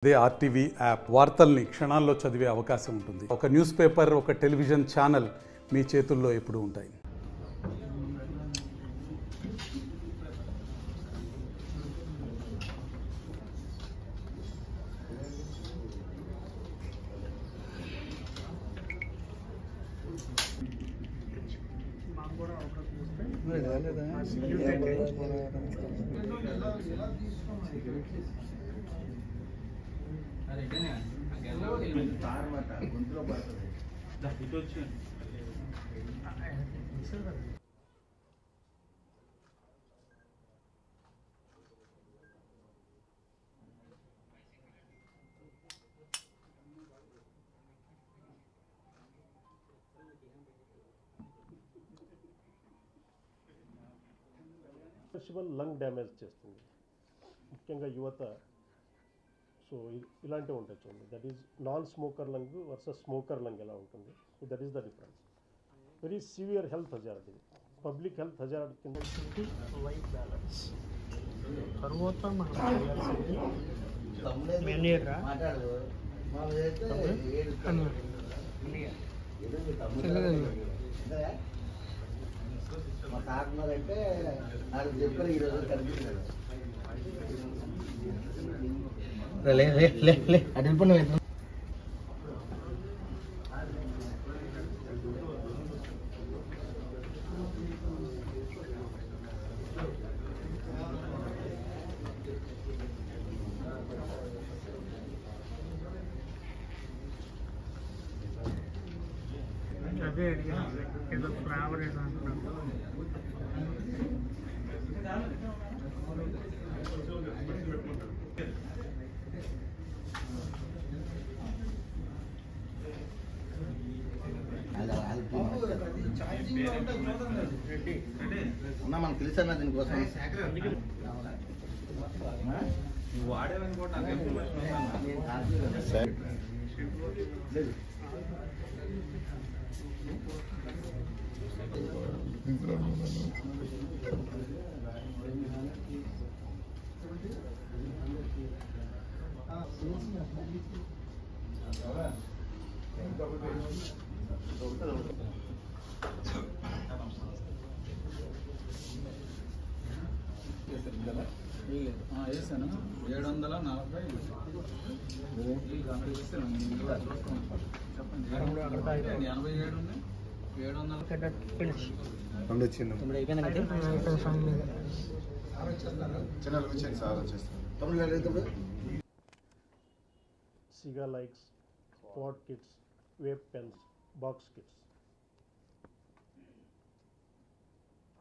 అదే RTV app వార్తల్ని క్షణాల్లో చదివే అవకాశం ఉంటుంది. ఒక న్యూస్ పేపర్, ఒక టెలివిజన్ ఛానల్ మీ చేతుల్లో ఎప్పుడూ ఉంటాయి. లంగ్ డ్యామేజ్ చేస్తుంది, ముఖ్యంగా యువత. సో ఇలాంటివి ఉంటాయి చూడండి. That is non smoker lung versus smoker lung ఎలా ఉంటుంది. So that is the difference. Very severe health hazard ఇది, పబ్లిక్ హెల్త్ హజార్డ్ కింద. వైట్ బ్యాలెన్స్ తర్వాత మనం చేయాల్సింది మెనేరా మా తాకున్నారంటే నాకు చెప్పారు ఈరోజు కనిపించారు. అటు వెళ్ళిపోయినా అదే అడిగాను ఏదో ఫ్లేవర్ ఏదో అంటున్నాను. ఉన్నా మనకు తెలుసు అన్న దీనికోసం వేసాను 740 చెప్పండి. 87 ఉన్నాయి, 700. Cigalikes, spot kits, vape pens, box kits.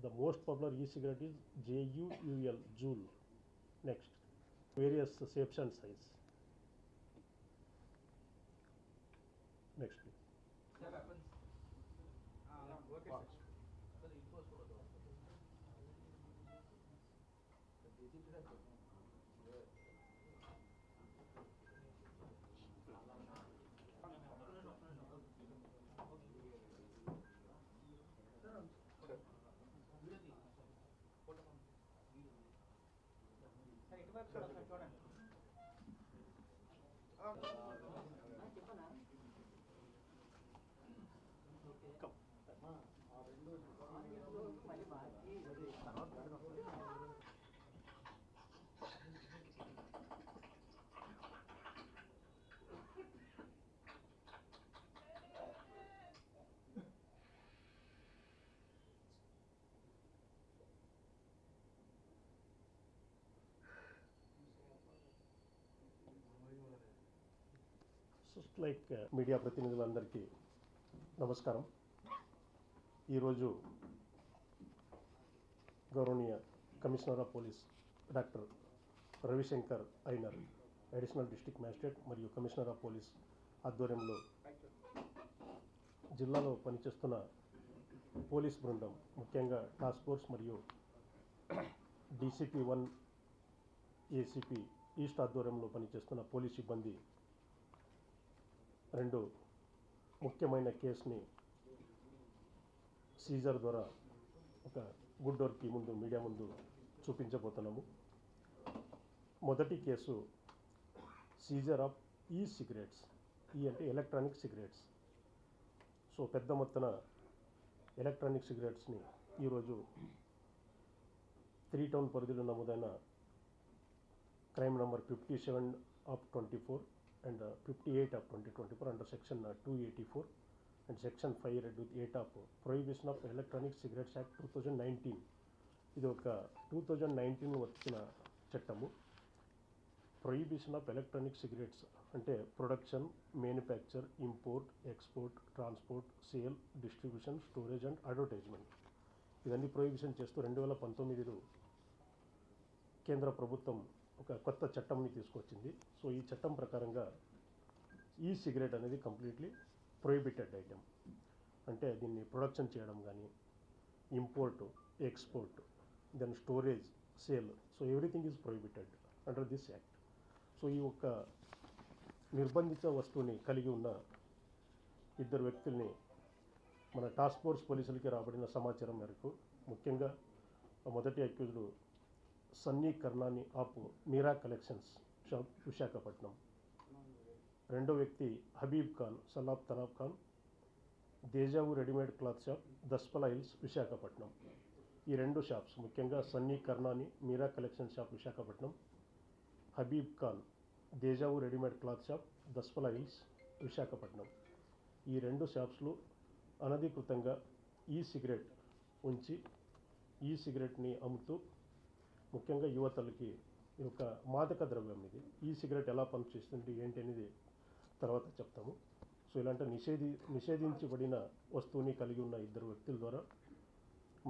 The most popular e-cigarette is JUUL, Joule. Next, various shapes and size. Next, please. Like media ప్రతినిధులందరికీ నమస్కారం. ఈరోజు గౌరవనీయ commissioner of police doctor Ravishankar Ayyanar, additional district magistrate మరియు commissioner of police ఆధ్వర్యంలో జిల్లాలో పనిచేస్తున్న police బృందం, ముఖ్యంగా టాస్క్ ఫోర్స్ మరియు DCP-1 ACP ఈస్ట్ ఆధ్వర్యంలో పనిచేస్తున్న పోలీస్ సిబ్బంది రెండు ముఖ్యమైన కేసుని సీజర్ ద్వారా ఒక గుడ్ వర్క్కి ముందు మీడియా ముందు చూపించబోతున్నాము. మొదటి కేసు సీజర్ ఆఫ్ ఈ సిగరెట్స్. ఈ అంటే ఎలక్ట్రానిక్ సిగరెట్స్. సో పెద్ద మొత్తాన ఎలక్ట్రానిక్ సిగరెట్స్ని ఈరోజు 3 టౌన్ పరిధిలో నమోదైన crime number 57/24 and 58/2024 under section 284 and section 5 red with 8 of prohibition of electronic cigarettes act 2019. ఇది ఒక 2019 వచ్చిన చట్టము. ప్రొహిబిషన్ ఆఫ్ ఎలక్ట్రానిక్ సిగరెట్స్ అంటే production, manufacture, import, export, transport, sale, distribution, storage and advertisement ఇవన్నీ prohibition చేస్తూ 2019లో కేంద్ర ప్రభుత్వం ఒక కొత్త చట్టంని తీసుకొచ్చింది. సో ఈ చట్టం ప్రకారంగా ఈ సిగరెట్ అనేది కంప్లీట్లీ ప్రొహిబిటెడ్ ఐటెం. అంటే దీన్ని ప్రొడక్షన్ చేయడం కానీ, import, export, then storage, sale, so everything is prohibited under this act. So ఈ ఒక్క నిర్బంధిత వస్తువుని కలిగి ఉన్న ఇద్దరు వ్యక్తుల్ని మన టాస్క్ ఫోర్స్ పోలీసులకి రాబడిన సమాచారం మేరకు, ముఖ్యంగా మొదటి accused Sunny Karnani of Meera collections shop Visakhapatnam, రెండో వ్యక్తి Habib Khan Salab Tanab Khan Deja Vu readymade cloth shop Daspalla Hills Visakhapatnam. ఈ రెండు షాప్స్ ముఖ్యంగా Sunny Karnani Meera collection shop Visakhapatnam, Habib Khan Deja Vu readymade cloth shop Daspalla Hills Visakhapatnam. ఈ రెండు షాప్స్లో అనధికృతంగా ఈ సిగరెట్ ఉంచి ఈ సిగరెట్ని అమ్ముతూ ముఖ్యంగా యువతలకి ఈ యొక్క మాదక ద్రవ్యం ఇది. ఈ సిగరెట్ ఎలా పనిచేస్తుంది ఏంటి అనేది తర్వాత చెప్తాము. సో ఇలాంటి నిషేధించబడిన వస్తువుని కలిగి ఉన్న ఇద్దరు వ్యక్తుల ద్వారా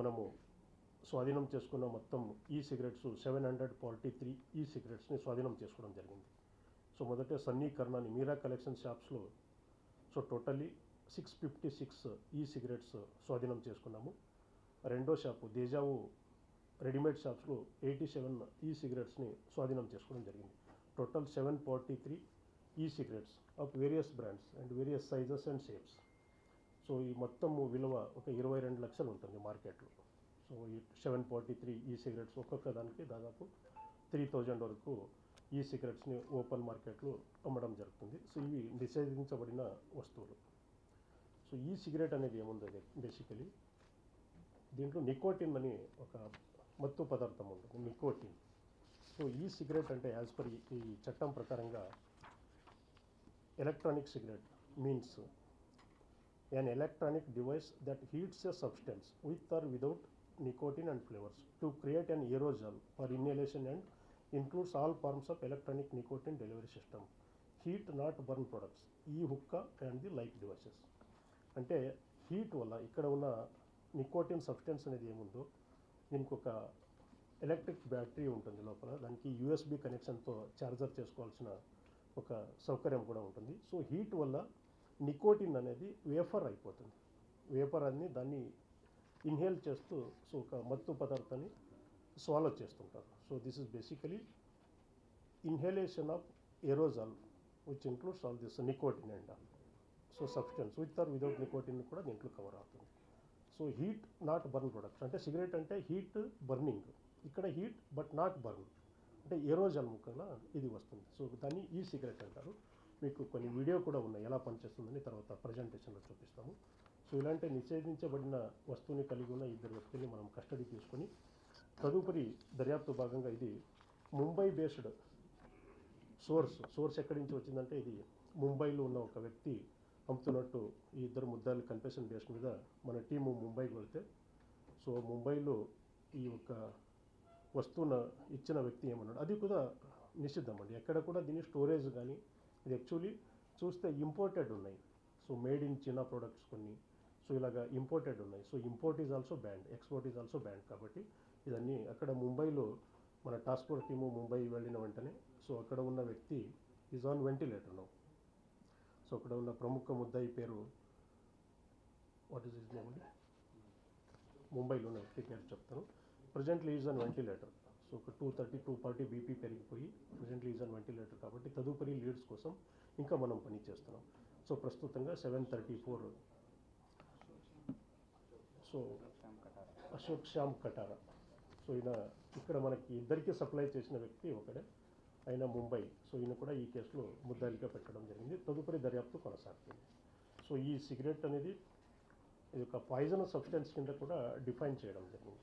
మనము స్వాధీనం చేసుకున్న మొత్తం ఈ సిగరెట్స్ 743 ఈ సిగరెట్స్ని స్వాధీనం చేసుకోవడం జరిగింది. సో మొదట సన్నీ కర్నాని మీరా కలెక్షన్ షాప్స్లో సో టోటల్లీ 656 ఈ సిగరెట్స్ స్వాధీనం చేసుకున్నాము. రెండో షాపు దేజావు రెడీమేడ్ షాప్స్లో 87 ఈ సిగరెట్స్ని స్వాధీనం చేసుకోవడం జరిగింది. టోటల్ 743 ఈ cigarettes of various brands and various sizes and shapes. So ఈ మొత్తం విలువ ఒక 22 లక్షలు ఉంటుంది మార్కెట్లో. సో ఈ 743 ఈ సిగరెట్స్ ఒక్కొక్క దానికి దాదాపు 3000 వరకు ఈ సిగరెట్స్ని ఓపెన్ మార్కెట్లో అమ్మడం జరుగుతుంది. సో ఇవి నిషేధించబడిన వస్తువులు. సో ఈ సిగరెట్ అనేది ఏముంది బేసికలీ దీంట్లో నికోటిన్ అని ఒక మత్తు పదార్థం ఉంటుంది, నికోటిన్. సో ఈ సిగరెట్ అంటే యాజ్ పర్ ఈ చట్టం ప్రకారంగా electronic cigarette means an electronic device that heats a substance with or without nicotine and flavors to create an aerosol for inhalation and includes all forms of electronic nicotine delivery system, heat not burn products, e-hookah and the like devices. అంటే heat వల్ల ఇక్కడ ఉన్న nicotine substance అనేది ఏముందో దీనికి ఒక electric battery ఉంటుంది లోపల, దానికి యూఎస్బి కనెక్షన్తో ఛార్జర్ చేసుకోవాల్సిన ఒక సౌకర్యం కూడా ఉంటుంది. సో హీట్ వల్ల నికోటిన్ అనేది వేఫర్ అయిపోతుంది. వేఫర్ అని దాన్ని ఇన్హేల్ చేస్తూ సో ఒక మత్తు పదార్థాన్ని స్వాలో చేస్తుంటారు. So this is basically inhalation of aerosol which includes all this nicotine and all. So substance with or without nicotine కూడా దీంట్లో కవర్ అవుతుంది. So heat not burn products అంటే సిగరెట్ అంటే హీట్ బర్నింగ్, ఇక్కడ హీట్ బట్ నాట్ బర్న్ అంటే aerosol ముక్కగా ఇది వస్తుంది. So దాన్ని ఈ సిగరెట్ అంటారు. మీకు కొన్ని వీడియో కూడా ఉన్నాయి ఎలా పనిచేస్తుందని తర్వాత ప్రజెంటేషన్లో చూపిస్తాము. సో ఇలాంటి నిషేధించబడిన వస్తువుని కలిగి ఉన్న ఇద్దరు వ్యక్తుల్ని మనం కస్టడీ తీసుకొని తదుపరి దర్యాప్తు భాగంగా ఇది ముంబై బేస్డ్ సోర్స్ ఎక్కడి నుంచి వచ్చిందంటే ఇది ముంబైలో ఉన్న ఒక వ్యక్తి అమ్ముతున్నట్టు ఈ ఇద్దరు ముద్దాయిలు కన్ఫెషన్ బేస్ మీద మన టీము ముంబైకి వెళ్తే సో ముంబైలో ఈ యొక్క వస్తువును ఇచ్చిన వ్యక్తి ఏమన్నాడు అది కూడా నిషిద్ధం అండి. ఎక్కడ కూడా దీని స్టోరేజ్ కానీ ఇది యాక్చువల్లీ చూస్తే ఇంపోర్టెడ్ ఉన్నాయి. So made in China products కొన్ని సో ఇలాగా ఇంపోర్టెడ్ ఉన్నాయి. So import is also band, export is also band. కాబట్టి ఇదన్నీ అక్కడ ముంబైలో మన టాస్క్ ఫోర్స్ టీము ముంబై వెళ్ళిన వెంటనే సో అక్కడ ఉన్న వ్యక్తి is on ventilator now. So అక్కడ ఉన్న ప్రముఖ ముద్దాయి పేరు వాట్ ఈజ్ హిజ్ నేమ్ అండి, ముంబైలో ఉన్న వ్యక్తి పేరు చెప్తాను. Presently is on ventilator. So ఒక 230-240 బీపీ పెరిగిపోయి ప్రజెంట్లీ ఈజ్ ఆన్ వెంటిలేటర్. కాబట్టి తదుపరి లీడ్స్ కోసం ఇంకా మనం పని చేస్తున్నాం. సో ప్రస్తుతంగా 734 సో అశోక్ శ్యామ్ కటారా. సో ఈయన ఇక్కడ మనకి ఇద్దరికి సప్లై చేసిన వ్యక్తి ఒకడే. ఆయన ముంబై. సో ఈయన కూడా ఈ కేసులో ముద్దాయిలుగా పెట్టడం జరిగింది. తదుపరి దర్యాప్తు కొనసాగుతుంది. సో ఈ సిగరెట్ అనేది ఇది ఒక పాయిజనస్ సబ్స్టెన్స్ కింద కూడా డిఫైన్ చేయడం జరిగింది.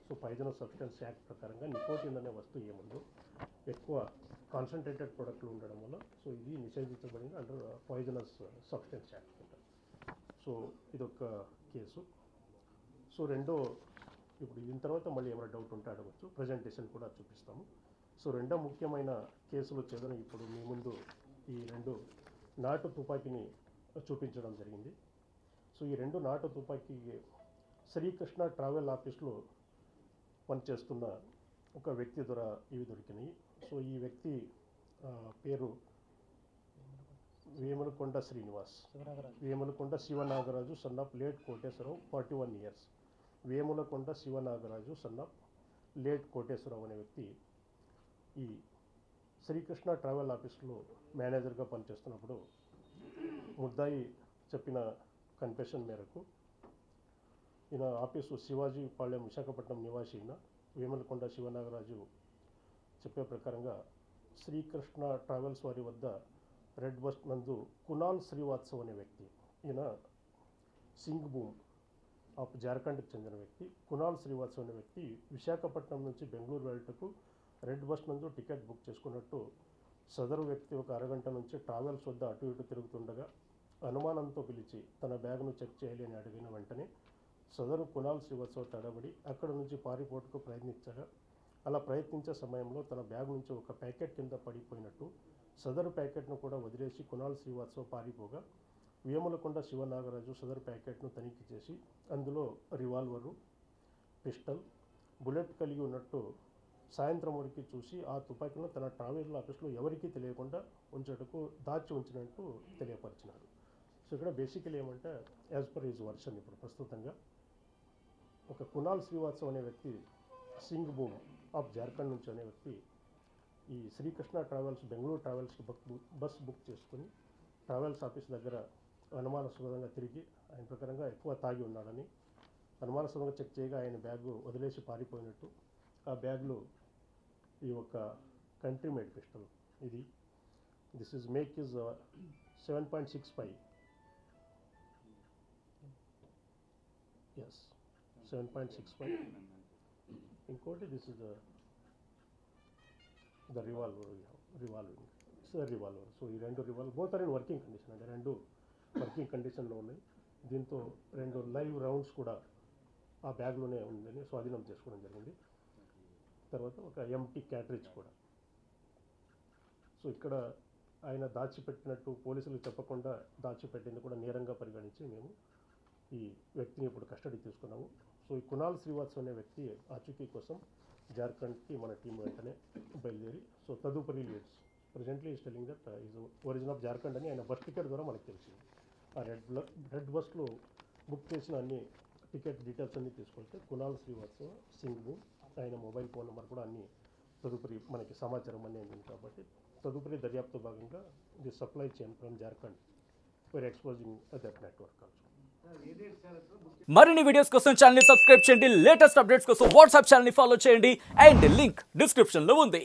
సో పాయిజనస్ సబ్స్టెన్స్ యాక్ట్ ప్రకారంగా నికోటిన్ అనే వస్తువు ఏముందో ఎక్కువ కాన్సన్ట్రేటెడ్ ప్రొడక్ట్లు ఉండడం వల్ల సో ఇది నిషేధించబడింది అండర్ పాయిజనస్ సబ్స్టెన్స్ యాక్ట్ కింద. సో ఇదొక కేసు. సో రెండో ఇప్పుడు దీని తర్వాత మళ్ళీ ఏమైనా డౌట్ ఉంటే అడగచ్చు, ప్రజెంటేషన్ కూడా చూపిస్తాము. సో రెండో ముఖ్యమైన కేసులు వచ్చేదని ఇప్పుడు మీ ముందు ఈ 2 నాటు తుపాకీని చూపించడం జరిగింది. సో ఈ 2 నాటు తుపాకీ శ్రీకృష్ణ ట్రావెల్ ఆఫీస్లో పనిచేస్తున్న ఒక వ్యక్తి ద్వారా ఇవి దొరికినాయి. సో ఈ వ్యక్తి పేరు Vemulakonda Srinivas, Vemulakonda Sivanagaraju son of late Koteswararao 41 years. Vemulakonda Sivanagaraju son of late Koteswararao అనే వ్యక్తి ఈ శ్రీకృష్ణ ట్రావెల్ ఆఫీస్లో మేనేజర్గా పనిచేస్తున్నప్పుడు ముద్దాయి చెప్పిన కన్ఫెషన్ మేరకు ఈయన ఆఫీసు శివాజీ పాళ్యం విశాఖపట్నం నివాసి అయిన వేములకొండ శివనాగరాజు చెప్పే ప్రకారంగా శ్రీకృష్ణ ట్రావెల్స్ వారి వద్ద రెడ్ బస్ నందు కునాల్ శ్రీవాత్సవ్ అనే వ్యక్తి, ఈయన సింగ్భూమ్ ఆఫ్ జార్ఖండ్కి చెందిన వ్యక్తి. కునాల్ శ్రీవాత్సవ్ అనే వ్యక్తి విశాఖపట్నం నుంచి బెంగళూరు వెళ్ళటకు రెడ్ బస్ నందు టికెట్ బుక్ చేసుకున్నట్టు సదరు వ్యక్తి ఒక అరగంట నుంచి ట్రావెల్స్ వద్ద అటు ఇటు తిరుగుతుండగా అనుమానంతో పిలిచి తన బ్యాగ్ను చెక్ చేయాలి అని అడిగిన వెంటనే సదరు కునాల్ శ్రీవాత్సవ్ తడబడి అక్కడ నుంచి పారిపోటుకు ప్రయత్నించగా అలా ప్రయత్నించే సమయంలో తన బ్యాగ్ నుంచి ఒక ప్యాకెట్ కింద పడిపోయినట్టు సదరు ప్యాకెట్ను కూడా వదిలేసి కునాల్ శ్రీవాత్సవ్ పారిపోగా వేములకొండ శివనాగరాజు సదరు ప్యాకెట్ను తనిఖీ చేసి అందులో రివాల్వరు, పిస్టల్, బుల్లెట్ కలిగి ఉన్నట్టు సాయంత్రం వరకు చూసి ఆ తుపాకీను తన ట్రావెల్ ఆఫీస్లో ఎవరికీ తెలియకుండా ఉంచటకు దాచి ఉంచినట్టు తెలియపరిచినారు. సో ఇక్కడ బేసికలీ ఏమంటే యాజ్ పర్ హిజ్ వర్షన్ ఇప్పుడు ప్రస్తుతంగా ఒక కునాల్ శ్రీవాత్సవ్ అనే వ్యక్తి సింగ్భూమ్ ఆఫ్ జార్ఖండ్ నుంచి అనే వ్యక్తి ఈ శ్రీకృష్ణ ట్రావెల్స్ బెంగళూరు ట్రావెల్స్కి బస్ బుక్ చేసుకుని ట్రావెల్స్ ఆఫీస్ దగ్గర అనుమానాస్పదంగా తిరిగి ఆయన ప్రకారంగా ఎక్కువ తాగి ఉన్నాడని అనుమానాస్పదంగా చెక్ చేయగా ఆయన బ్యాగు వదిలేసి పారిపోయినట్టు, ఆ బ్యాగ్లో ఈ ఒక కంట్రీ మేడ్ పిస్టల్ ఇది this is make is 7.65 yes 7.65. ఇంకోటి this is the revolving so ఈ 2 revolver both are in working condition, అంటే 2 వర్కింగ్ కండిషన్లో ఉన్నాయి. దీంతో 2 లైవ్ రౌండ్స్ కూడా ఆ బ్యాగ్లోనే ఉందని స్వాధీనం చేసుకోవడం జరిగింది. తర్వాత ఒక ఎంటీ క్యాట్రిజ్ కూడా. సో ఇక్కడ ఆయన దాచిపెట్టినట్టు పోలీసులకు చెప్పకుండా దాచిపెట్టింది కూడా నేరంగా పరిగణించి మేము ఈ వ్యక్తిని ఇప్పుడు కస్టడీ తీసుకున్నాము. సో ఈ కునాల్ శ్రీవాత్సవ్ అనే వ్యక్తి ఆచూకీ కోసం జార్ఖండ్కి మన టీం వెంటనే బయలుదేరి సో తదుపరి leads presently is telling that is origin of Jharkhand అని ఆయన బస్ టికెట్ ద్వారా మనకు తెలిసింది. ఆ రెడ్ బస్లో బుక్ చేసిన అన్ని టికెట్ డీటెయిల్స్ అన్నీ తీసుకుంటే కునాల్ శ్రీవాత్సవ్ సింగ్భూమ్ ఆయన మొబైల్ ఫోన్ నెంబర్ కూడా అన్ని తదుపరి మనకి సమాచారం అన్నీ అందింది. కాబట్టి తదుపరి దర్యాప్తు భాగంగా the supply chain from Jharkhand for exposing that network also. మరిన్ని వీడియోస్ కోసం ఛానల్ ని సబ్స్క్రైబ్ చేయండి, లేటెస్ట్ అప్డేట్స్ కోసం వాట్సాప్ ఛానల్ ని ఫాలో చేయండి అండ్ లింక్ డిస్క్రిప్షన్ లో ఉంది.